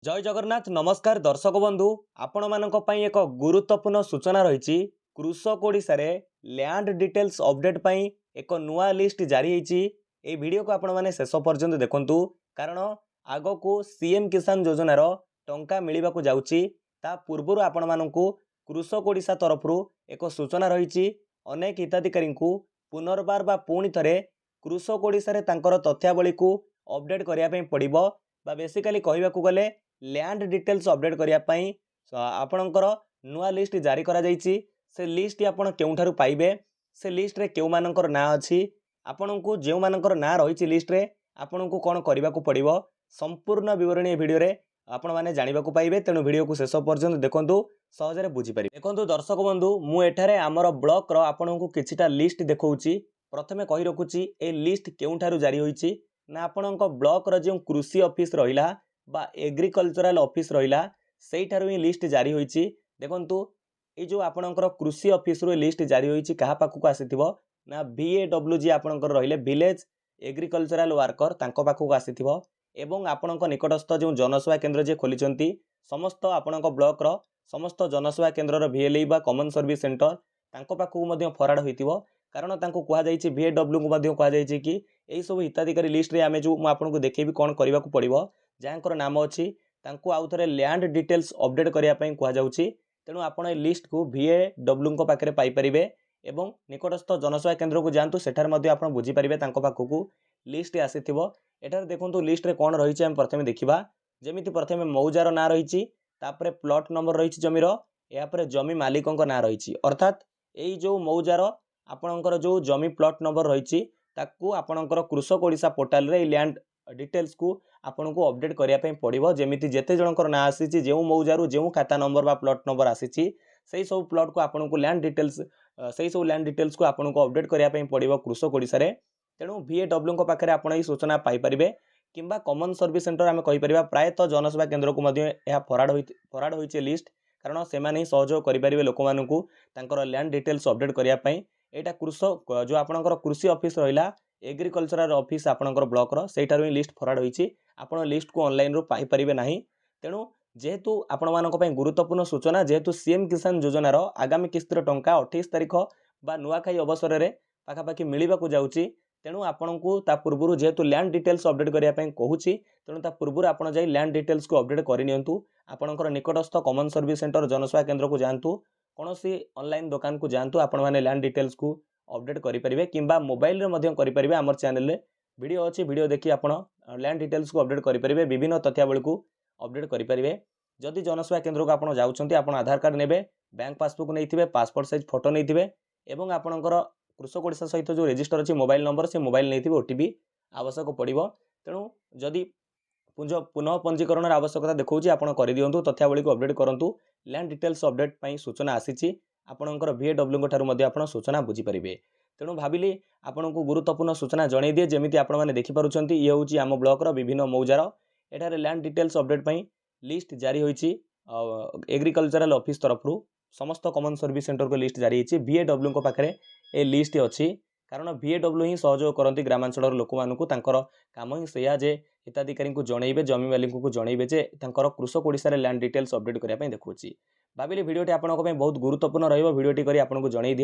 जय जगन्नाथ नमस्कार दर्शक बंधु आपण मानक पई एक गुरुत्वपूर्ण सूचना रही कृषक ओडिशा रे लैंड डिटेल्स अपडेट पई एक नुआ लिस्ट जारी होईची। ए वीडियो को आपण माने शेष पर्यंत देखंतु कारण आगो को सीएम किसान योजना रो टंका मिलिबा को जाउची। ता पूर्वरु आपण मानकु कृषक ओडिशा तरफ रु एक सूचना रही अनेक हिताधिकारी को पुनर्बार बा पुणी थरे कृषक ओडिशा रे तांकर तथ्यावली को अपडेट करिया पई पड़िबो बा बेसिकली कहबाकू गले लैंड डिटेल्स अपडेट करने आपणकर नुआ लिस्ट जारी करा जाइछि। से लिस्ट आपण केउठारु पाइबे से लिस्ट रे केउ मानकर ना अछि आपणको जेउ मानकर ना रहिछि लिस्ट रे आपणको कोन करबाकू पड़िबो संपूर्ण विवरणी वीडियो रे आपण माने जानिबा को पाइबे। तेणु वीडियो को शेष पर्यंत देखंतु सहजरे बुझी पारिबे। देखंतु दर्शक बंधु मु एठारे हमर ब्लॉक रो आपणको किछिटा लिस्ट देखौछि। प्रथमे कहि रखुछि ए लिस्ट केउठारु जारी होइछि ना आपणको ब्लॉक रो जे कृषि ऑफिस रहिला बा एग्रीकल्चरल ऑफिस रहिला सेठारु ही लिस्ट जारी होइछि। देखंतु ए जो आपणकर कृषि ऑफिस रो लिस्ट जारी होइछि कहा पाखु को आसीथिबो ना VAW जी आपणकर रहिले विलेज एग्रीकल्चरल वर्कर तांको पाखु को आसीथिबो एवं आपणक निकटस्थ जो जनसेवा केंद्र जे खोलिचंती समस्त आपणक ब्लॉक रो समस्त जनसेवा केंद्र रो VLE बा कॉमन सर्विस सेंटर तांको पाखु मध्य फराड होइतिबो। कारण तांको कुहा जाइछि VAW को मध्य कुहा जाइछि कि एई सब हिताधिकारी लिस्ट रे आमे जो मु आपनको देखेबी कोन करबा को पड़िबो जहाँकर नाम अच्छी तांको आउ थरे लैंड डिटेल्स अपडेट करिया पई कुहा जाउछि। तेणु आपण ए लिस्ट को VAW को पाखरे पाई परिबे एवं निकटस्थ जनसेवा केंद्र को जानतु सेठार मध्ये आपण बुझी परिबे तांको पाखकु लिस्ट आसीथिबो। एठार देखंतु लिस्ट रे कोन रहिछि हम प्रथमे देखिबा। जेमिति प्रथमे मौजार ना रहिछि तापरे प्लॉट नंबर रहिछि जमीर या परे जमी मालिकक ना रहिछि अर्थात एई जो मौजार आपणकर जो जमी प्लॉट नंबर रहिछि ताकू आपणकर कृषक ओडिशा पोर्टल रे लैंड डिटेल्स को आपन को अपडेट करिया पई पड़िबो। जेमिति जेते जनकर ना आसीछि जेउ मौजारू जेउ खाता नंबर बा प्लॉट नंबर आसीछि सेही सब प्लॉट को आपन को लैंड डिटेल्स सेही सब लैंड डिटेल्स को आपन को अपडेट करिया पई पड़िबो कृषक ओडिसा रे। तेणु VAW को पाखरे आपन ई सूचना पाई परिबे किंबा कॉमन सर्विस सेंटर आमे कहि परिबा प्रायतः जनसेवा केंद्र को मध्य एहा फराड होइचे लिस्ट कारण से माने सहयोग करि परिबे लोक मानकु तांकर लैंड डिटेल्स अपडेट करिया पई। एटा कृषक जो आपनकर कृषि ऑफिस रहिला एग्रीकल्चरल ऑफिस आपनकर ब्लॉक रो सेठारु ही लिस्ट फराड होइछि। आपण लिस्ट को ऑनलाइन रो पाई परिबे नाही। तेणु जेहेतु आपण मानक पई गुरुत्वपूर्ण सूचना जेहेतु सीएम किसान योजना रो आगामी किस्तिर टंका 28 तारिख बा नुआखाई अवसर रे पाखापाखि मिलिबा को जाउछि। तेणु आपनकु ता पूर्वरु जेहेतु लैंड डिटेल्स अपडेट करिया पई कहूछि तेणु ता पूर्वरु आपण जाई लैंड डिटेल्स को अपडेट करि नियंतु। आपनकर निकटस्थ कॉमन सर्विस सेंटर जनसेवा केंद्र को जानतु कोनोसी ऑनलाइन दुकान को जानतु आपण माने लैंड डिटेल्स को अपडेट करि परिबे किंबा मोबाइल रे मध्यम करि परिबे। हमर चैनल रे वीडियो अछि वीडियो देखि आपण लैंड डिटेल्स को अपडेट करि परिबे विभिन्न तथ्यावली को अपडेट करि परिबे। जदि जनसेवा केंद्र को आपण जाउछंती आपण आधार कार्ड नेबे बैंक पासबुक नैथिबे पासपोर्ट साइज फोटो नैथिबे एवं आपणकर कृषक ओडिशा सहित जो रजिस्टर अछि मोबाइल नंबर से मोबाइल नैथिबे OTP आवश्यक पड़िबो। तेणु जदि पुनः पंजीकरण आवश्यकता देखौछि आपण करि दियंतु तथ्यावली को अपडेट करंतु। लैंड डिटेल्स अपडेट पई सूचना आसीछि आपणकर VAW ठारु मध्ये आपण सूचना बुझी परिबे। तेणु भाविली आपण को गुरुत्वपूर्ण सूचना जणै दिए जेमिति आपण माने देखि पारुछंती ये होछि आम ब्लॉक रो विभिन्न मौजार एठारे लैंड डिटेल्स अपडेट पई लिस्ट जारी होइछि एग्रीकल्चरल ऑफिस तरफ रु समस्त कॉमन सर्विस सेंटर को लिस्ट जारी होइछि। VAW को पाखरे ए लिस्ट अछि कारण VAW ही सहयोग करंती ग्रामांचल लोक मानकु तांकर काम ही सेया जे हिताधिकारी को जणैबे जमी मालिक को जणैबे जे तांकर कृषक ओडिसा रे लैंड डिटेल्स अपडेट करिया पई देखौछि। भाविली वीडियोटी आपनको पई बहुत गुरुत्वपूर्ण रहइबो वीडियोटी करी आपनको जणै दिए।